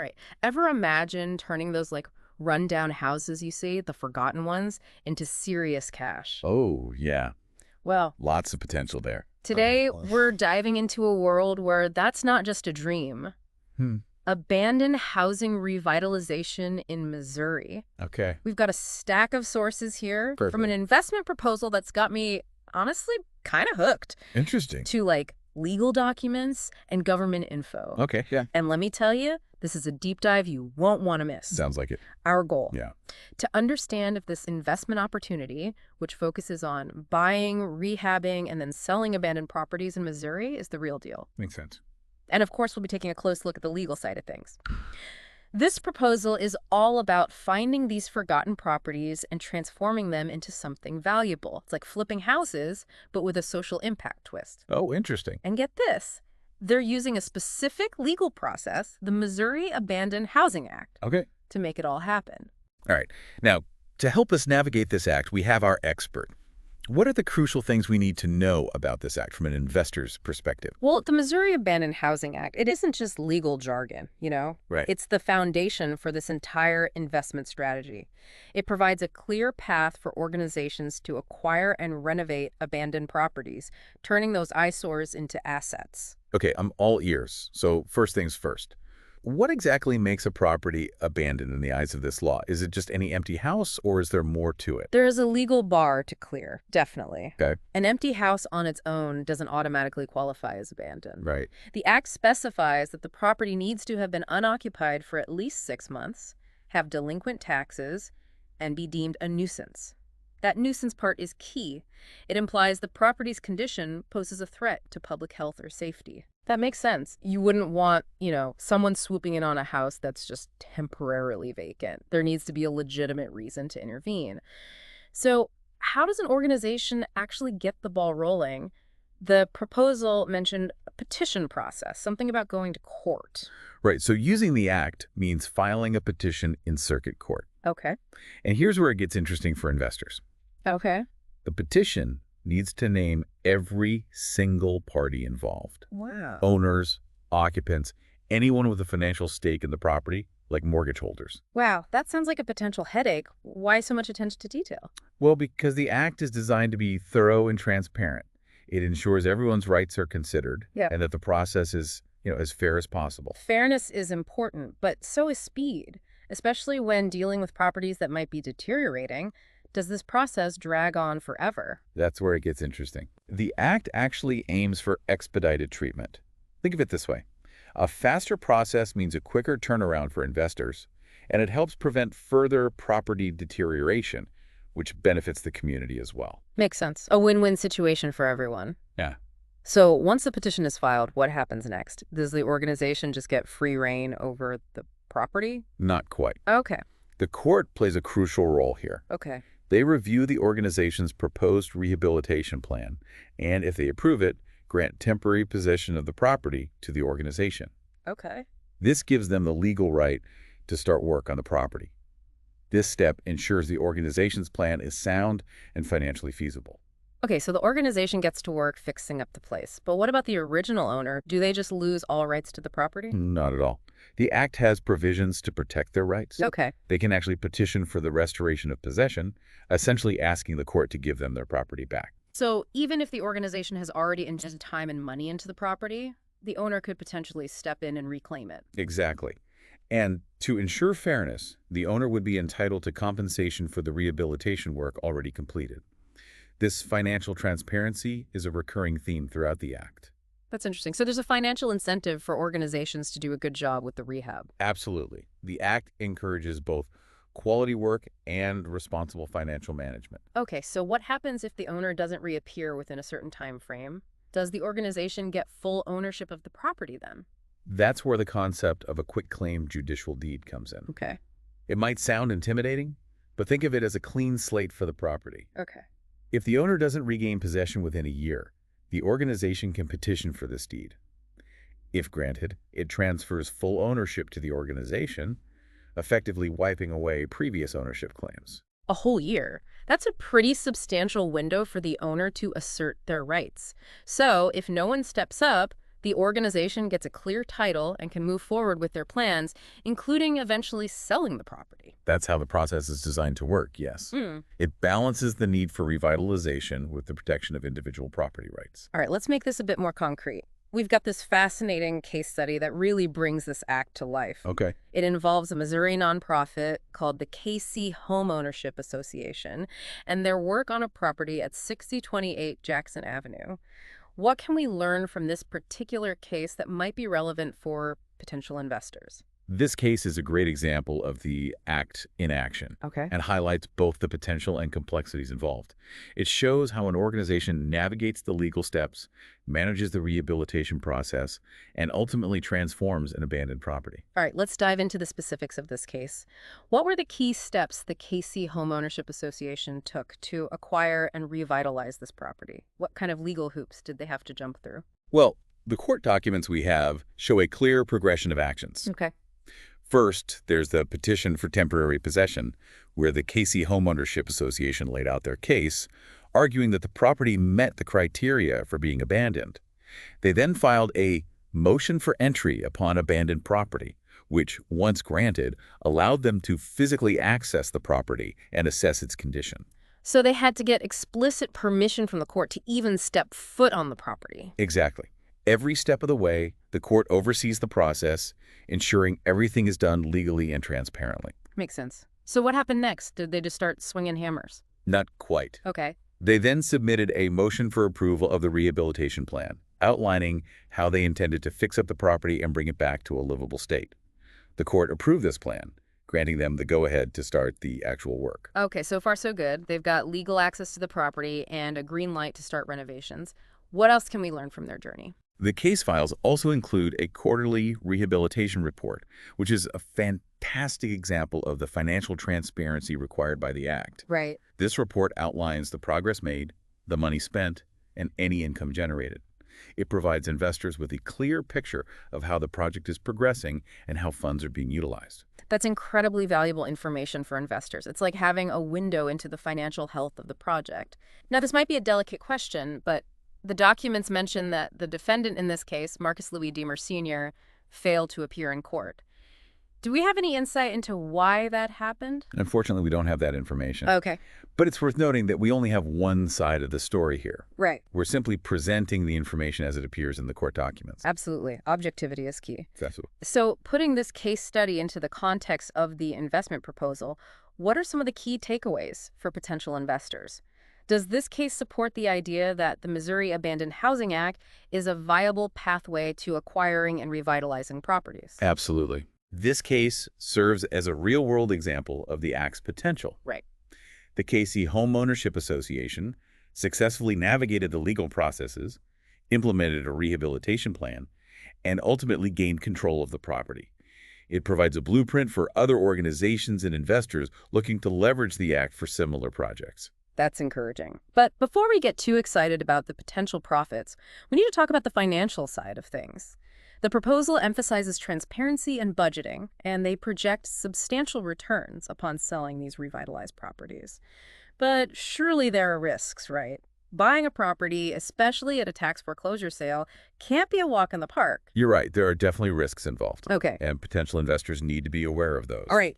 All right. Ever imagine turning those like rundown houses you see, the forgotten ones, into serious cash? Oh, yeah. Well, Lots of potential there. today we're diving into a world where that's not just a dream. Hmm. Abandoned housing revitalization in Missouri. Okay. We've got a stack of sources here from an Perfect. investment proposal that's got me, honestly, kind of hooked Interesting. to like legal documents and government info. Okay, yeah. And let me tell you, this is a deep dive you won't want to miss. Sounds like it. Our goal, Yeah. to understand if this investment opportunity, which focuses on buying, rehabbing, and then selling abandoned properties in Missouri, is the real deal. Makes sense. And of course, we'll be taking a close look at the legal side of things. This proposal is all about finding these forgotten properties and transforming them into something valuable. It's like flipping houses, but with a social impact twist. Oh, interesting. And get this, they're using a specific legal process, the Missouri Abandoned Housing Act, Okay. to make it all happen. All right. Now, to help us navigate this act, we have our expert. What are the crucial things we need to know about this act from an investor's perspective? Well, the Missouri Abandoned Housing Act, it isn't just legal jargon, you know? Right. It's the foundation for this entire investment strategy. It provides a clear path for organizations to acquire and renovate abandoned properties, turning those eyesores into assets. Okay, I'm all ears. So first things first. What exactly makes a property abandoned in the eyes of this law? Is it just any empty house, or is there more to it? There is a legal bar to clear, definitely. Okay. An empty house on its own doesn't automatically qualify as abandoned. Right. The Act specifies that the property needs to have been unoccupied for at least 6 months, have delinquent taxes, and be deemed a nuisance. That nuisance part is key. It implies the property's condition poses a threat to public health or safety. That makes sense. You wouldn't want, someone swooping in on a house that's just temporarily vacant. There needs to be a legitimate reason to intervene. So, how does an organization actually get the ball rolling? The proposal mentioned a petition process, something about going to court. Right. So using the act means filing a petition in circuit court. Okay. And here's where it gets interesting for investors. Okay. The petition needs to name every single party involved. Wow. Owners, occupants, anyone with a financial stake in the property, like mortgage holders. Wow, that sounds like a potential headache. Why so much attention to detail? Well, because the act is designed to be thorough and transparent. It ensures everyone's rights are considered and that the process is, as fair as possible. Fairness is important, but so is speed, especially when dealing with properties that might be deteriorating. Does this process drag on forever? That's where it gets interesting. The act actually aims for expedited treatment. Think of it this way. A faster process means a quicker turnaround for investors, and it helps prevent further property deterioration, which benefits the community as well. Makes sense. A win-win situation for everyone. Yeah. So once the petition is filed, what happens next? Does the organization just get free reign over the property? Not quite. Okay. The court plays a crucial role here. Okay. They review the organization's proposed rehabilitation plan, and if they approve it, grant temporary possession of the property to the organization. Okay. This gives them the legal right to start work on the property. This step ensures the organization's plan is sound and financially feasible. Okay, so the organization gets to work fixing up the place. But what about the original owner? Do they just lose all rights to the property? Not at all. The Act has provisions to protect their rights. Okay. They can actually petition for the restoration of possession, essentially asking the court to give them their property back. So even if the organization has already injected time and money into the property, the owner could potentially step in and reclaim it. Exactly. And to ensure fairness, the owner would be entitled to compensation for the rehabilitation work already completed. This financial transparency is a recurring theme throughout the Act. That's interesting. So there's a financial incentive for organizations to do a good job with the rehab. Absolutely. The Act encourages both quality work and responsible financial management. Okay, so what happens if the owner doesn't reappear within a certain time frame? Does the organization get full ownership of the property then? That's where the concept of a quitclaim judicial deed comes in. Okay. It might sound intimidating, but think of it as a clean slate for the property. Okay. If the owner doesn't regain possession within a year, the organization can petition for this deed. If granted, it transfers full ownership to the organization, effectively wiping away previous ownership claims. A whole year. That's a pretty substantial window for the owner to assert their rights. So if no one steps up, The organization gets a clear title and can move forward with their plans, including eventually selling the property. That's how the process is designed to work, yes. Hmm. It balances the need for revitalization with the protection of individual property rights. All right, let's make this a bit more concrete. We've got this fascinating case study that really brings this act to life. Okay. It involves a Missouri nonprofit called the KC Homeownership Association and their work on a property at 6028 Jackson Avenue. What can we learn from this particular case that might be relevant for potential investors? This case is a great example of the act in action Okay. and highlights both the potential and complexities involved. It shows how an organization navigates the legal steps, manages the rehabilitation process, and ultimately transforms an abandoned property. All right, let's dive into the specifics of this case. What were the key steps the KC Homeownership Association took to acquire and revitalize this property? What kind of legal hoops did they have to jump through? Well, the court documents we have show a clear progression of actions. Okay. First, there's the petition for temporary possession, where the KC Homeownership Association laid out their case, arguing that the property met the criteria for being abandoned. They then filed a motion for entry upon abandoned property, which, once granted, allowed them to physically access the property and assess its condition. So they had to get explicit permission from the court to even step foot on the property. Exactly. Every step of the way, the court oversees the process, ensuring everything is done legally and transparently. Makes sense. So what happened next? Did they just start swinging hammers? Not quite. Okay. They then submitted a motion for approval of the rehabilitation plan, outlining how they intended to fix up the property and bring it back to a livable state. The court approved this plan, granting them the go-ahead to start the actual work. Okay, so far so good. They've got legal access to the property and a green light to start renovations. What else can we learn from their journey? The case files also include a quarterly rehabilitation report, which is a fantastic example of the financial transparency required by the Act. Right. This report outlines the progress made, the money spent, and any income generated. It provides investors with a clear picture of how the project is progressing and how funds are being utilized. That's incredibly valuable information for investors. It's like having a window into the financial health of the project. Now, this might be a delicate question, but the documents mention that the defendant in this case, Marcus Louis Deemer Sr., failed to appear in court. Do we have any insight into why that happened? Unfortunately, we don't have that information. Okay. But it's worth noting that we only have one side of the story here. Right. We're simply presenting the information as it appears in the court documents. Absolutely. Objectivity is key. Absolutely. So putting this case study into the context of the investment proposal, what are some of the key takeaways for potential investors? Does this case support the idea that the Missouri Abandoned Housing Act is a viable pathway to acquiring and revitalizing properties? Absolutely. This case serves as a real-world example of the Act's potential. Right. The KC Homeownership Association successfully navigated the legal processes, implemented a rehabilitation plan, and ultimately gained control of the property. It provides a blueprint for other organizations and investors looking to leverage the Act for similar projects. That's encouraging. But before we get too excited about the potential profits, we need to talk about the financial side of things. The proposal emphasizes transparency and budgeting, and they project substantial returns upon selling these revitalized properties. But surely there are risks, right? Buying a property, especially at a tax foreclosure sale, can't be a walk in the park. You're right. There are definitely risks involved. Okay. And potential investors need to be aware of those. All right.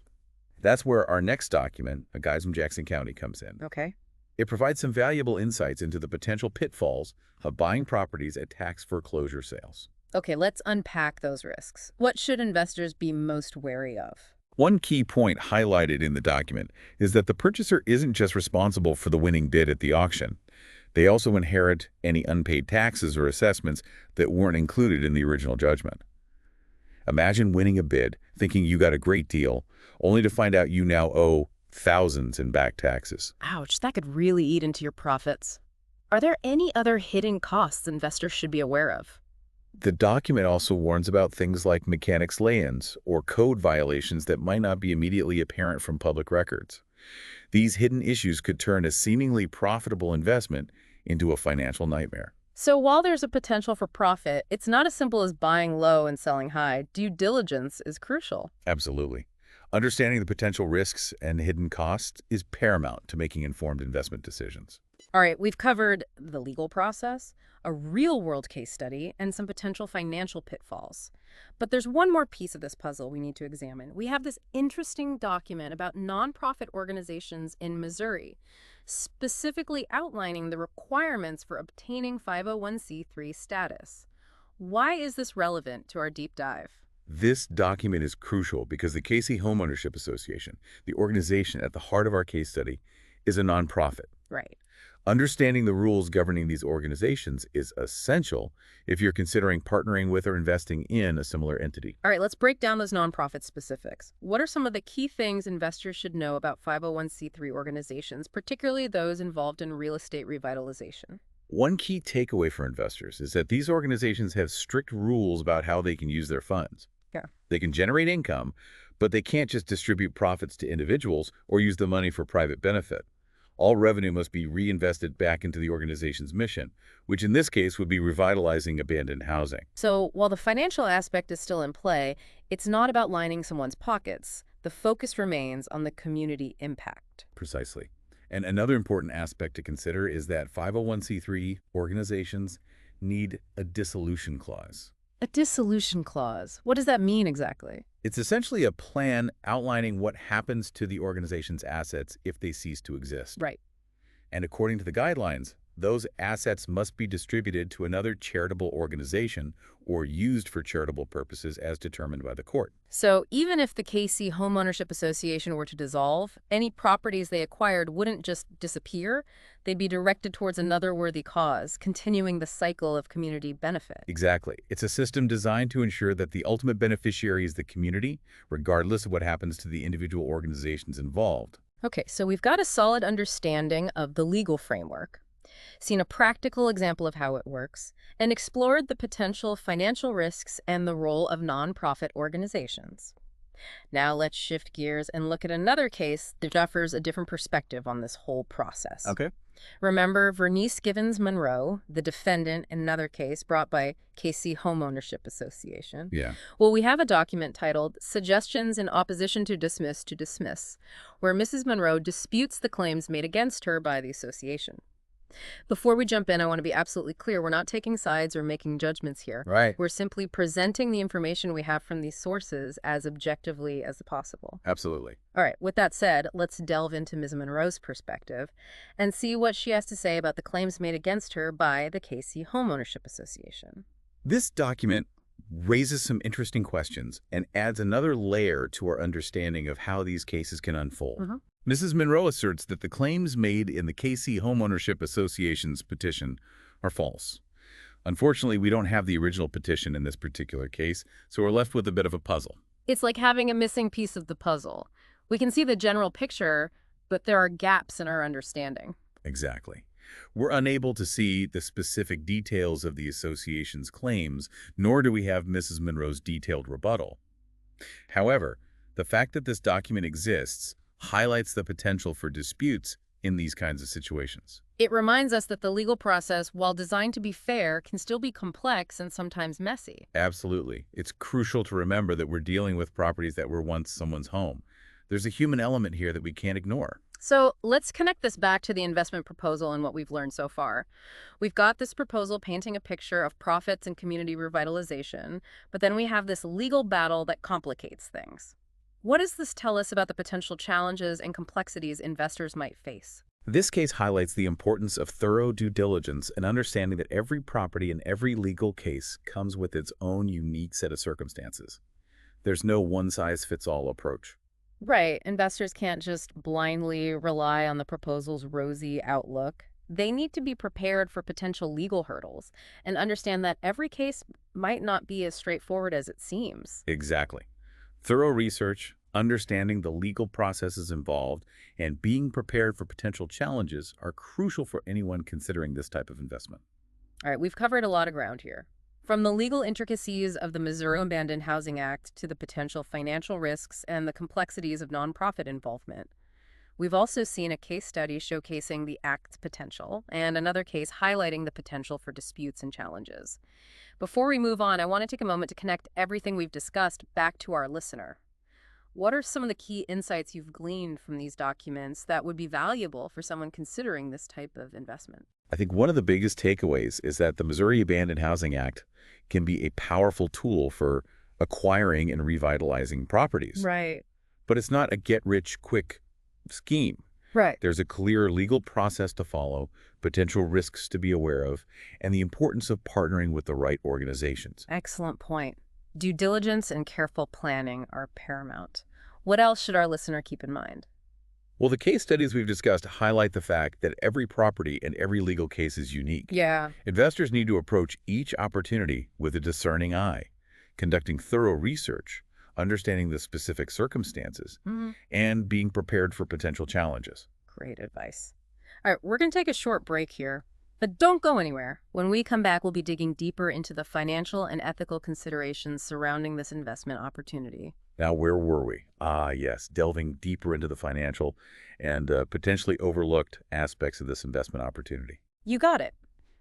That's where our next document, A Guide from Jackson County, comes in. Okay. It provides some valuable insights into the potential pitfalls of buying properties at tax foreclosure sales. Okay, let's unpack those risks. What should investors be most wary of? One key point highlighted in the document is that the purchaser isn't just responsible for the winning bid at the auction. They also inherit any unpaid taxes or assessments that weren't included in the original judgment. Imagine winning a bid, thinking you got a great deal, only to find out you now owe thousands in back taxes. Ouch, that could really eat into your profits. Are there any other hidden costs investors should be aware of? The document also warns about things like mechanics lay-ins or code violations that might not be immediately apparent from public records. These hidden issues could turn a seemingly profitable investment into a financial nightmare. So while there's a potential for profit, it's not as simple as buying low and selling high. Due diligence is crucial. Absolutely. Understanding the potential risks and hidden costs is paramount to making informed investment decisions. All right, we've covered the legal process, a real-world case study, and some potential financial pitfalls. But there's one more piece of this puzzle we need to examine. We have this interesting document about nonprofit organizations in Missouri, specifically outlining the requirements for obtaining 501c3 status. Why is this relevant to our deep dive? This document is crucial because the KC Homeownership Association, the organization at the heart of our case study, is a nonprofit. Right. Understanding the rules governing these organizations is essential if you're considering partnering with or investing in a similar entity. All right, let's break down those nonprofit specifics. What are some of the key things investors should know about 501c3 organizations, particularly those involved in real estate revitalization? One key takeaway for investors is that these organizations have strict rules about how they can use their funds. Yeah. They can generate income, but they can't just distribute profits to individuals or use the money for private benefit. All revenue must be reinvested back into the organization's mission, which in this case would be revitalizing abandoned housing. So while the financial aspect is still in play, it's not about lining someone's pockets. The focus remains on the community impact. Precisely. And another important aspect to consider is that 501c3 organizations need a dissolution clause. A dissolution clause. What does that mean exactly? It's essentially a plan outlining what happens to the organization's assets if they cease to exist. Right. And according to the guidelines, those assets must be distributed to another charitable organization or used for charitable purposes as determined by the court. So even if the KC Homeownership Association were to dissolve, any properties they acquired wouldn't just disappear. They'd be directed towards another worthy cause, continuing the cycle of community benefit. Exactly. It's a system designed to ensure that the ultimate beneficiary is the community, regardless of what happens to the individual organizations involved. Okay, so we've got a solid understanding of the legal framework, seen a practical example of how it works, and explored the potential financial risks and the role of nonprofit organizations. Now let's shift gears and look at another case that offers a different perspective on this whole process. Okay. Remember Vernice Givens Monroe, the defendant in another case brought by KC Homeownership Association? Yeah. Well, we have a document titled Suggestions in Opposition to Dismiss, where Mrs. Monroe disputes the claims made against her by the association. Before we jump in, I want to be absolutely clear. We're not taking sides or making judgments here. Right. We're simply presenting the information we have from these sources as objectively as possible. Absolutely. All right, with that said, let's delve into Ms. Monroe's perspective and see what she has to say about the claims made against her by the KC Homeownership Association. This document raises some interesting questions and adds another layer to our understanding of how these cases can unfold. Mrs. Monroe asserts that the claims made in the KC Homeownership Association's petition are false. Unfortunately, we don't have the original petition in this particular case, so we're left with a bit of a puzzle. It's like having a missing piece of the puzzle. We can see the general picture, but there are gaps in our understanding. Exactly. We're unable to see the specific details of the association's claims, nor do we have Mrs. Monroe's detailed rebuttal. However, the fact that this document exists highlights the potential for disputes in these kinds of situations. It reminds us that the legal process, while designed to be fair, can still be complex and sometimes messy. Absolutely. It's crucial to remember that we're dealing with properties that were once someone's home. There's a human element here that we can't ignore. So let's connect this back to the investment proposal and what we've learned so far. We've got this proposal painting a picture of profits and community revitalization, but then we have this legal battle that complicates things. What does this tell us about the potential challenges and complexities investors might face? This case highlights the importance of thorough due diligence and understanding that every property and every legal case comes with its own unique set of circumstances. There's no one-size-fits-all approach. Right. Investors can't just blindly rely on the proposal's rosy outlook. They need to be prepared for potential legal hurdles and understand that every case might not be as straightforward as it seems. Exactly. Thorough research, understanding the legal processes involved, and being prepared for potential challenges are crucial for anyone considering this type of investment. All right, we've covered a lot of ground here. From the legal intricacies of the Missouri Abandoned Housing Act to the potential financial risks and the complexities of nonprofit involvement. We've also seen a case study showcasing the Act's potential and another case highlighting the potential for disputes and challenges. Before we move on, I want to take a moment to connect everything we've discussed back to our listener. What are some of the key insights you've gleaned from these documents that would be valuable for someone considering this type of investment? I think one of the biggest takeaways is that the Missouri Abandoned Housing Act can be a powerful tool for acquiring and revitalizing properties. Right. But it's not a get-rich-quick scheme. Right. There's a clear legal process to follow, potential risks to be aware of, and the importance of partnering with the right organizations. Excellent point. Due diligence and careful planning are paramount. What else should our listener keep in mind? Well, the case studies we've discussed highlight the fact that every property and every legal case is unique. Yeah. Investors need to approach each opportunity with a discerning eye, conducting thorough research, understanding the specific circumstances, and being prepared for potential challenges. Great advice. All right, we're going to take a short break here, but don't go anywhere. When we come back, we'll be digging deeper into the financial and ethical considerations surrounding this investment opportunity. Now, where were we? Ah, yes, delving deeper into the financial and potentially overlooked aspects of this investment opportunity. You got it.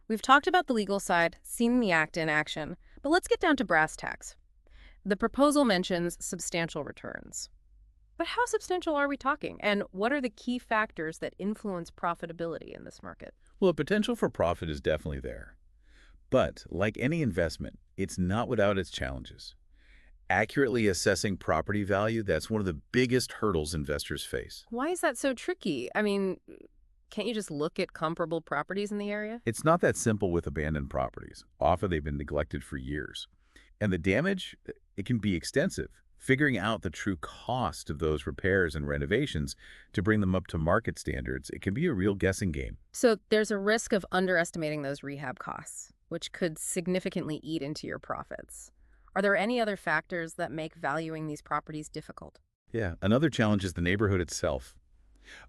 We've talked about the legal side, seen the act in action, but let's get down to brass tacks. The proposal mentions substantial returns. But how substantial are we talking? And what are the key factors that influence profitability in this market? Well, the potential for profit is definitely there. But like any investment, it's not without its challenges. Accurately assessing property value, that's one of the biggest hurdles investors face. Why is that so tricky? I mean, can't you just look at comparable properties in the area? It's not that simple with abandoned properties. Often they've been neglected for years. And the damage, it can be extensive. Figuring out the true cost of those repairs and renovations to bring them up to market standards, it can be a real guessing game. So there's a risk of underestimating those rehab costs, which could significantly eat into your profits. Are there any other factors that make valuing these properties difficult? Yeah, another challenge is the neighborhood itself.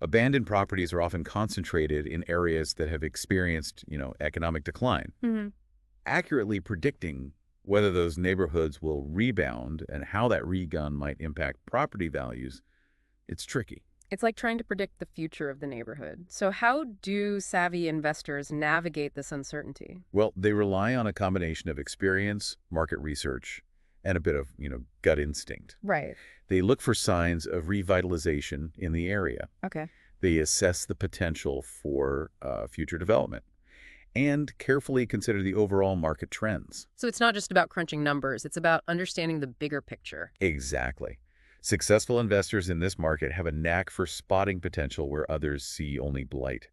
Abandoned properties are often concentrated in areas that have experienced, economic decline. Accurately predicting whether those neighborhoods will rebound and how that rebound might impact property values, it's tricky. It's like trying to predict the future of the neighborhood. So how do savvy investors navigate this uncertainty? Well, they rely on a combination of experience, market research, and a bit of, gut instinct. Right. They look for signs of revitalization in the area. Okay. They assess the potential for future development and carefully consider the overall market trends. So it's not just about crunching numbers, it's about understanding the bigger picture. Exactly. Successful investors in this market have a knack for spotting potential where others see only blight.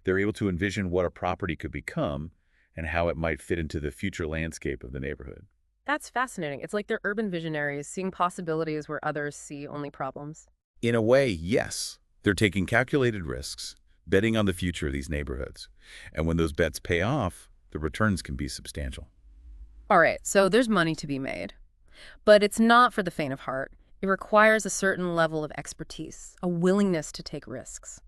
They're able to envision what a property could become and how it might fit into the future landscape of the neighborhood. That's fascinating. It's like they're urban visionaries, seeing possibilities where others see only problems. In a way, yes. They're taking calculated risks, betting on the future of these neighborhoods. And when those bets pay off, the returns can be substantial. All right, so there's money to be made. But it's not for the faint of heart. It requires a certain level of expertise, a willingness to take risks.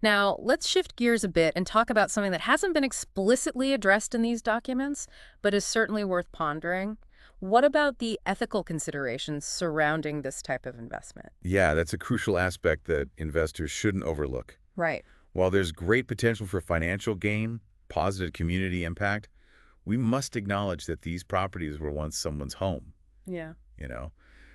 Now, let's shift gears a bit and talk about something that hasn't been explicitly addressed in these documents, but is certainly worth pondering. What about the ethical considerations surrounding this type of investment? Yeah, that's a crucial aspect that investors shouldn't overlook. Right. While there's great potential for financial gain, positive community impact, we must acknowledge that these properties were once someone's home. Yeah.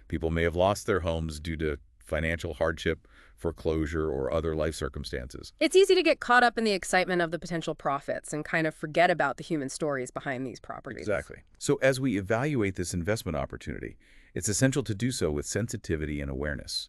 People may have lost their homes due to financial hardship, foreclosure, or other life circumstances. It's easy to get caught up in the excitement of the potential profits and kind of forget about the human stories behind these properties. Exactly. So as we evaluate this investment opportunity, it's essential to do so with sensitivity and awareness.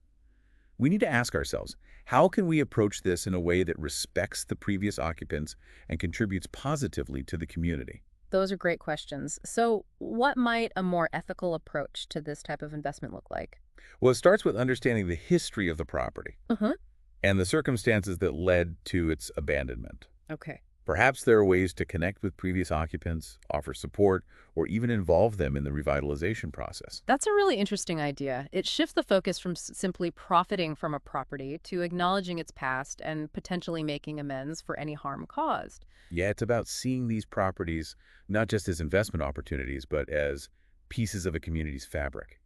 We need to ask ourselves, how can we approach this in a way that respects the previous occupants and contributes positively to the community? Those are great questions. So what might a more ethical approach to this type of investment look like? Well, it starts with understanding the history of the property Uh-huh. and the circumstances that led to its abandonment. Okay. Perhaps there are ways to connect with previous occupants, offer support, or even involve them in the revitalization process. That's a really interesting idea. It shifts the focus from simply profiting from a property to acknowledging its past and potentially making amends for any harm caused. Yeah, it's about seeing these properties not just as investment opportunities, but as pieces of a community's fabric,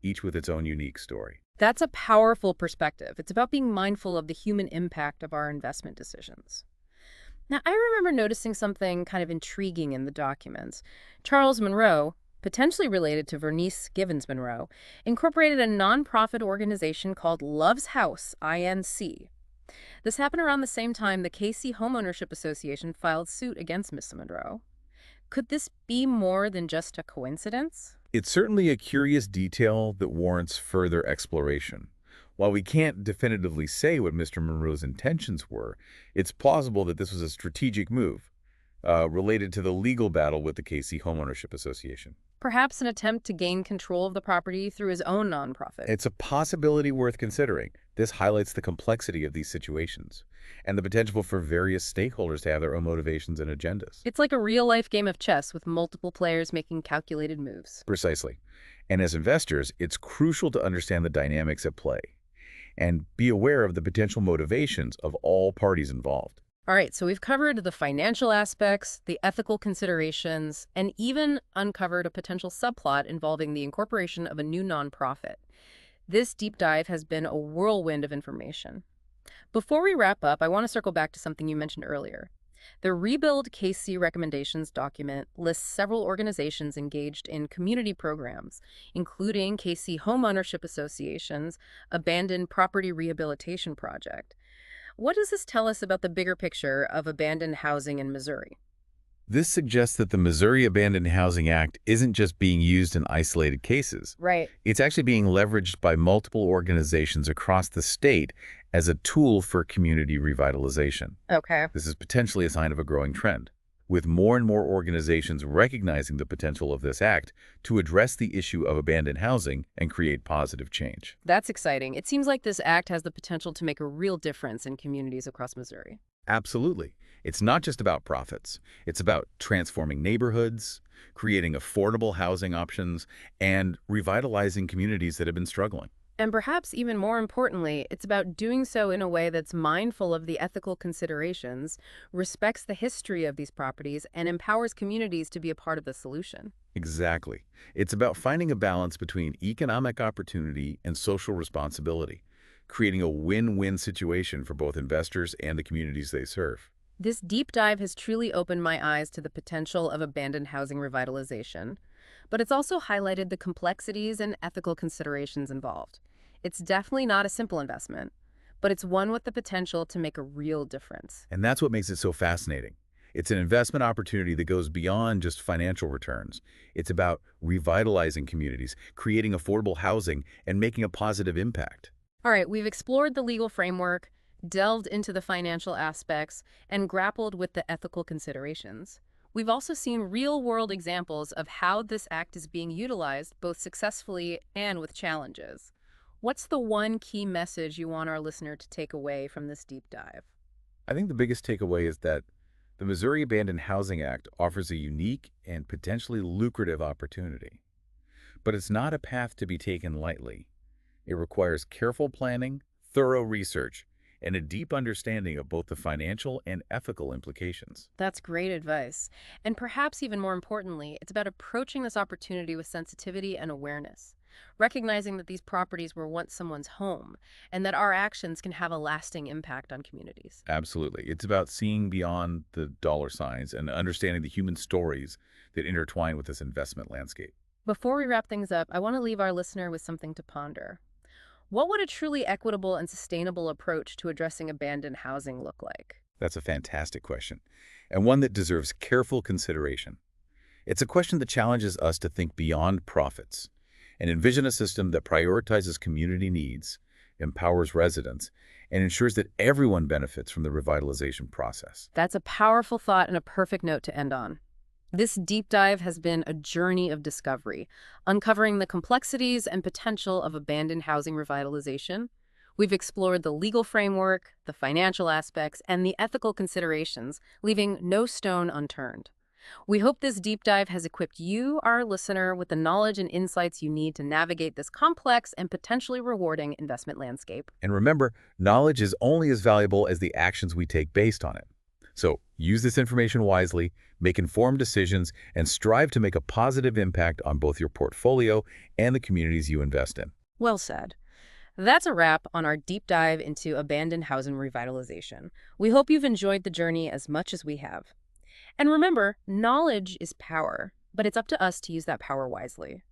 each with its own unique story. That's a powerful perspective. It's about being mindful of the human impact of our investment decisions. Now, I remember noticing something kind of intriguing in the documents. Charles Monroe, potentially related to Vernice Givens Monroe, incorporated a nonprofit organization called Love's House, INC. This happened around the same time the KC Homeownership Association filed suit against Miss Monroe. Could this be more than just a coincidence? It's certainly a curious detail that warrants further exploration. While we can't definitively say what Mr. Monroe's intentions were, it's plausible that this was a strategic move related to the legal battle with the KC Homeownership Association. Perhaps an attempt to gain control of the property through his own nonprofit. It's a possibility worth considering. This highlights the complexity of these situations and the potential for various stakeholders to have their own motivations and agendas. It's like a real-life game of chess with multiple players making calculated moves. Precisely. And as investors, it's crucial to understand the dynamics at play and be aware of the potential motivations of all parties involved. All right, so we've covered the financial aspects, the ethical considerations, and even uncovered a potential subplot involving the incorporation of a new nonprofit. This deep dive has been a whirlwind of information. Before we wrap up, I want to circle back to something you mentioned earlier. The Rebuild KC Recommendations document lists several organizations engaged in community programs, including KC Homeownership Association's Abandoned Property Rehabilitation Project. What does this tell us about the bigger picture of abandoned housing in Missouri? This suggests that the Missouri Abandoned Housing Act isn't just being used in isolated cases. Right. It's actually being leveraged by multiple organizations across the state as a tool for community revitalization. Okay. This is potentially a sign of a growing trend, with more and more organizations recognizing the potential of this act to address the issue of abandoned housing and create positive change. That's exciting. It seems like this act has the potential to make a real difference in communities across Missouri. Absolutely. It's not just about profits. It's about transforming neighborhoods, creating affordable housing options, and revitalizing communities that have been struggling. And perhaps even more importantly, it's about doing so in a way that's mindful of the ethical considerations, respects the history of these properties, and empowers communities to be a part of the solution. Exactly. It's about finding a balance between economic opportunity and social responsibility, creating a win-win situation for both investors and the communities they serve. This deep dive has truly opened my eyes to the potential of abandoned housing revitalization, but it's also highlighted the complexities and ethical considerations involved. It's definitely not a simple investment, but it's one with the potential to make a real difference. And that's what makes it so fascinating. It's an investment opportunity that goes beyond just financial returns. It's about revitalizing communities, creating affordable housing, and making a positive impact. All right, we've explored the legal framework, delved into the financial aspects, and grappled with the ethical considerations. We've also seen real-world examples of how this act is being utilized both successfully and with challenges. What's the one key message you want our listener to take away from this deep dive? I think the biggest takeaway is that the Missouri Abandoned Housing Act offers a unique and potentially lucrative opportunity. But it's not a path to be taken lightly. It requires careful planning, thorough research, and a deep understanding of both the financial and ethical implications. That's great advice. And perhaps even more importantly, it's about approaching this opportunity with sensitivity and awareness, recognizing that these properties were once someone's home and that our actions can have a lasting impact on communities. Absolutely. It's about seeing beyond the dollar signs and understanding the human stories that intertwine with this investment landscape. Before we wrap things up, I want to leave our listener with something to ponder. What would a truly equitable and sustainable approach to addressing abandoned housing look like? That's a fantastic question, and one that deserves careful consideration. It's a question that challenges us to think beyond profits and envision a system that prioritizes community needs, empowers residents, and ensures that everyone benefits from the revitalization process. That's a powerful thought and a perfect note to end on. This deep dive has been a journey of discovery, uncovering the complexities and potential of abandoned housing revitalization. We've explored the legal framework, the financial aspects, and the ethical considerations, leaving no stone unturned. We hope this deep dive has equipped you, our listener, with the knowledge and insights you need to navigate this complex and potentially rewarding investment landscape. And remember, knowledge is only as valuable as the actions we take based on it. So use this information wisely, make informed decisions, and strive to make a positive impact on both your portfolio and the communities you invest in. Well said. That's a wrap on our deep dive into abandoned housing revitalization. We hope you've enjoyed the journey as much as we have. And remember, knowledge is power, but it's up to us to use that power wisely.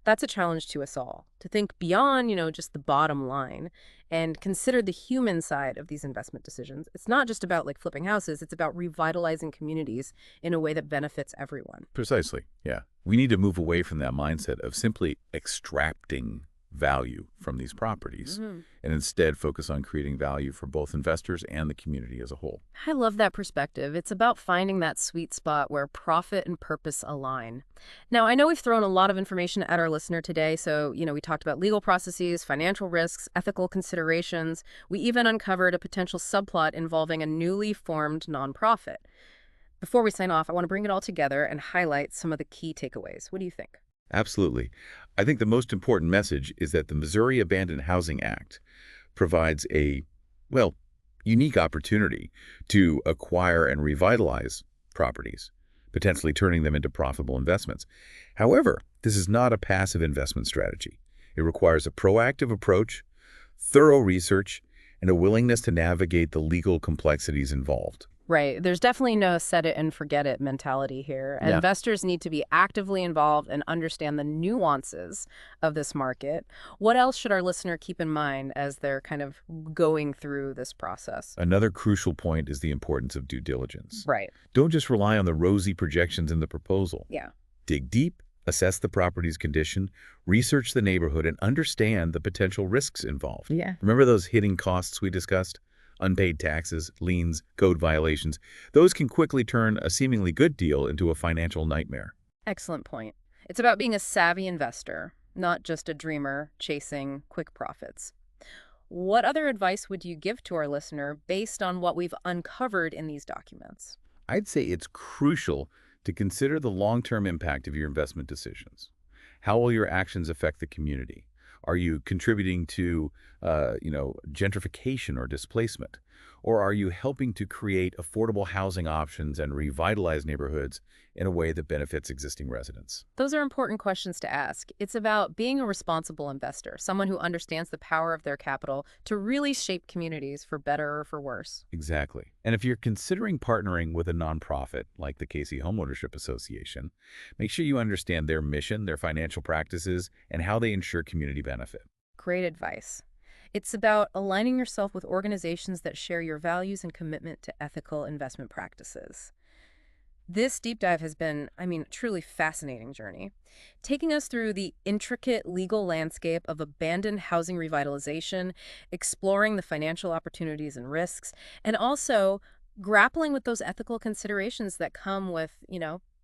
That's a challenge to us all, to think beyond, just the bottom line and consider the human side of these investment decisions. It's not just about like flipping houses, it's about revitalizing communities in a way that benefits everyone. Precisely, yeah. We need to move away from that mindset of simply extracting value from these properties Mhm. and instead focus on creating value for both investors and the community as a whole. I love that perspective. It's about finding that sweet spot where profit and purpose align. Now, I know we've thrown a lot of information at our listener today. So, we talked about legal processes, financial risks, ethical considerations. We even uncovered a potential subplot involving a newly formed nonprofit. Before we sign off, I want to bring it all together and highlight some of the key takeaways. What do you think? Absolutely. I think the most important message is that the Missouri Abandoned Housing Act provides a, well, unique opportunity to acquire and revitalize properties, potentially turning them into profitable investments. However, this is not a passive investment strategy. It requires a proactive approach, thorough research, and a willingness to navigate the legal complexities involved. Right. There's definitely no set it and forget it mentality here. Yeah. Investors need to be actively involved and understand the nuances of this market. What else should our listener keep in mind as they're kind of going through this process? Another crucial point is the importance of due diligence. Right. Don't just rely on the rosy projections in the proposal. Yeah. Dig deep, assess the property's condition, research the neighborhood, and understand the potential risks involved. Yeah. Remember those hidden costs we discussed? Unpaid taxes, liens, code violations. Those can quickly turn a seemingly good deal into a financial nightmare. Excellent point. It's about being a savvy investor, not just a dreamer chasing quick profits. What other advice would you give to our listener based on what we've uncovered in these documents? I'd say it's crucial to consider the long-term impact of your investment decisions. How will your actions affect the community? Are you contributing to, gentrification or displacement? Or are you helping to create affordable housing options and revitalize neighborhoods in a way that benefits existing residents? Those are important questions to ask. It's about being a responsible investor, someone who understands the power of their capital to really shape communities for better or for worse. Exactly. And if you're considering partnering with a nonprofit like the Casey Homeownership Association, make sure you understand their mission, their financial practices, and how they ensure community benefit. Great advice. It's about aligning yourself with organizations that share your values and commitment to ethical investment practices. This deep dive has been, truly fascinating journey, taking us through the intricate legal landscape of abandoned housing revitalization, exploring the financial opportunities and risks, and also grappling with those ethical considerations that come with,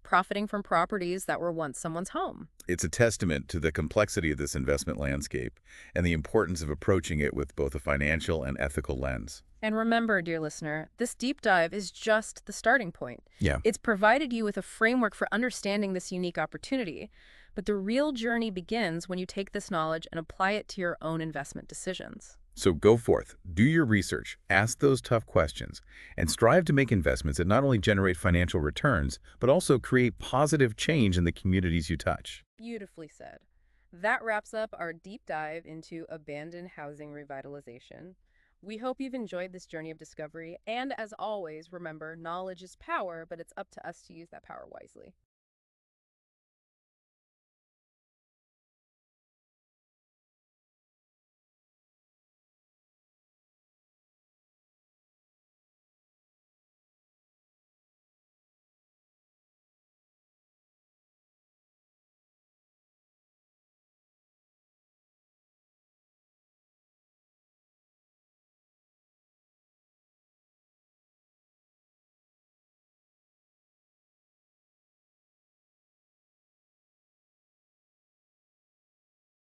profiting from properties that were once someone's home. It's a testament to the complexity of this investment landscape and the importance of approaching it with both a financial and ethical lens. And remember, dear listener, this deep dive is just the starting point. Yeah. It's provided you with a framework for understanding this unique opportunity, but the real journey begins when you take this knowledge and apply it to your own investment decisions. So go forth, do your research, ask those tough questions, and strive to make investments that not only generate financial returns, but also create positive change in the communities you touch. Beautifully said. That wraps up our deep dive into abandoned housing revitalization. We hope you've enjoyed this journey of discovery, and as always, remember, knowledge is power, but it's up to us to use that power wisely.